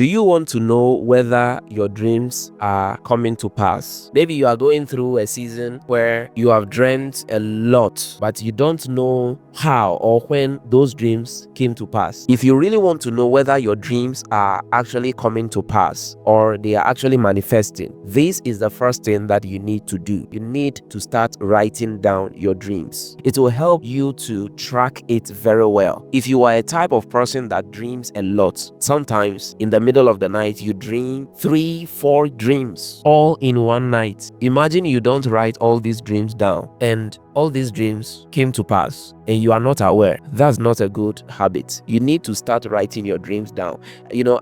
Do you want to know whether your dreams are coming to pass? Maybe you are going through a season where you have dreamt a lot, but you don't know how or when those dreams came to pass. If you really want to know whether your dreams are actually coming to pass or they are actually manifesting, this is the first thing that you need to do. You need to start writing down your dreams. It will help you to track it very well. If you are a type of person that dreams a lot, sometimes in the middle of the night you dream 3-4 dreams all in one night. Imagine you don't write all these dreams down and all these dreams came to pass and you are not aware. That's not a good habit. You need to start writing your dreams down.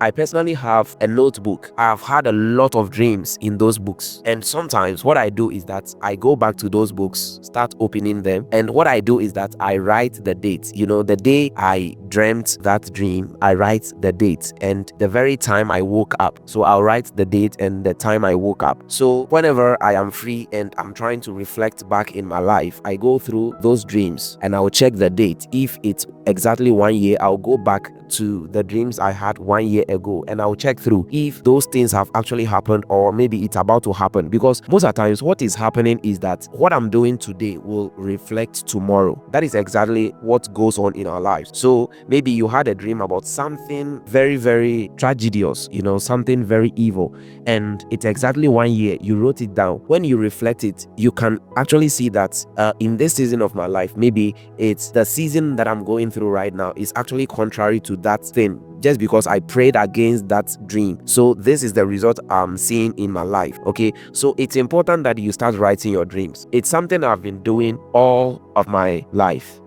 I personally have a notebook. I've had a lot of dreams in those books, and sometimes what I do is that I go back to those books, start opening them, and what I do is that I write the date. The day I dreamt that dream, I write the date and the very time I woke up. So I'll write the date and the time I woke up. So whenever I am free and I'm trying to reflect back in my life, I go through those dreams and I'll check the date. If it's exactly 1 year, I'll go back to the dreams I had 1 year ago and I'll check through if those things have actually happened or maybe it's about to happen, because most of the times what is happening is that what I'm doing today will reflect tomorrow. That is exactly what goes on in our lives. So maybe you had a dream about something very, very tragedious, something very evil, and it's exactly 1 year. You wrote it down. When you reflect it, you can actually see that in this season of my life, maybe it's the season that I'm going through right now is actually contrary to that thing, just because I prayed against that dream. So this is the result I'm seeing in my life. Okay, so it's important that you start writing your dreams. It's something I've been doing all of my life.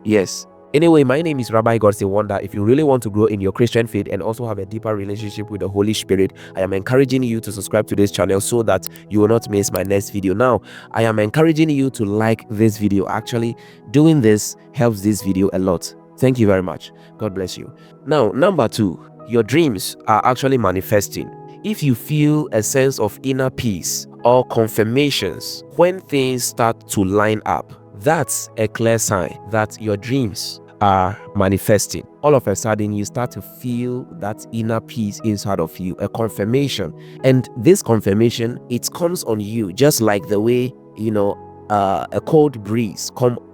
Yes. Anyway, my name is Rabbi Godson. If you really want to grow in your Christian faith and also have a deeper relationship with the Holy Spirit, I am encouraging you to subscribe to this channel so that you will not miss my next video. Now, I am encouraging you to like this video. Actually, doing this helps this video a lot. Thank you very much. God bless you. Now, number 2, your dreams are actually manifesting. If you feel a sense of inner peace or confirmations when things start to line up, that's a clear sign that your dreams are manifesting. All of a sudden, you start to feel that inner peace inside of you, a confirmation. And this confirmation, it comes on you just like the way, a cold breeze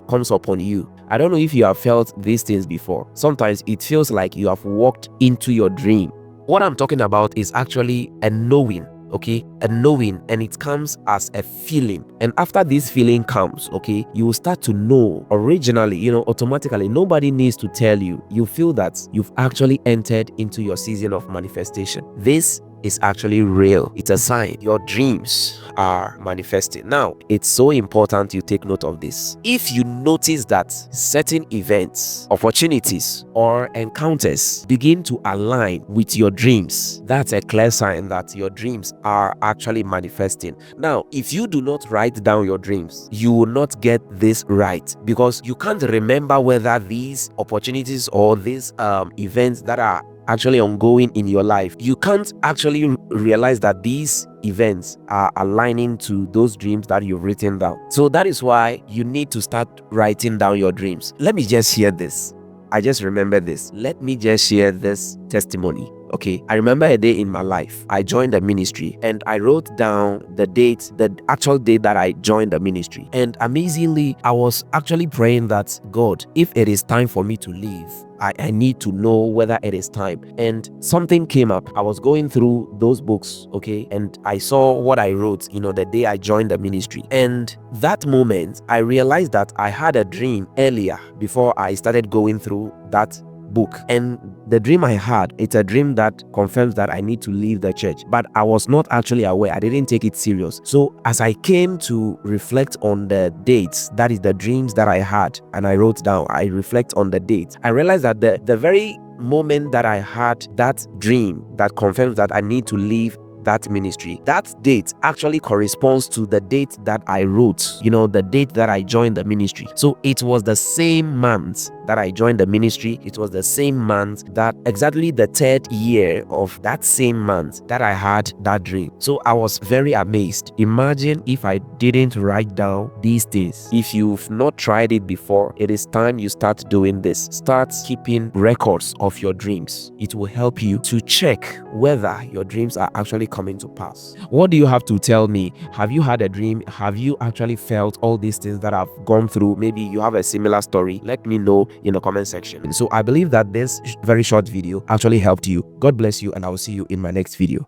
comes upon you. I don't know if you have felt these things before. Sometimes it feels like you have walked into your dream. What I'm talking about is actually a knowing. Okay, a knowing, and it comes as a feeling, and after this feeling comes, okay, you will start to know originally, automatically. Nobody needs to tell you. You feel that you've actually entered into your season of manifestation. This is actually real. It's a sign your dreams are manifesting. Now, it's so important you take note of this. If you notice that certain events, opportunities, or encounters begin to align with your dreams, that's a clear sign that your dreams are actually manifesting. Now, if you do not write down your dreams, you will not get this right, because you can't remember whether these opportunities or these events that are actually ongoing in your life, you can't actually realize that these events are aligning to those dreams that you've written down. So that is why you need to start writing down your dreams. Let me just share this. I just remember this. Let me just share this testimony. Okay, I remember a day in my life. I joined the ministry and I wrote down the actual date that I joined the ministry. And amazingly, I was actually praying that, God, if it is time for me to leave, I need to know whether it is time. And something came up. I was going through those books, okay, and I saw what I wrote, the day I joined the ministry. And that moment, I realized that I had a dream earlier before I started going through that book, and the dream I had, it's a dream that confirms that I need to leave the church, but I was not actually aware. I didn't take it serious. So as I came to reflect on the dates, that is the dreams that I had, and I wrote down, I reflect on the dates, I realized that the very moment that I had that dream that confirms that I need to leave that ministry. That date actually corresponds to the date that I wrote, the date that I joined the ministry. So it was the same month that I joined the ministry. It was the same month, that exactly the 3rd year of that same month, that I had that dream. So I was very amazed. Imagine if I didn't write down these things. If you've not tried it before, it is time you start doing this. Start keeping records of your dreams. It will help you to check whether your dreams are actually coming to pass. What do you have to tell me? Have you had a dream? Have you actually felt all these things that I've gone through? Maybe you have a similar story. Let me know in the comment section. So I believe that this very short video actually helped you. God bless you, and I will see you in my next video.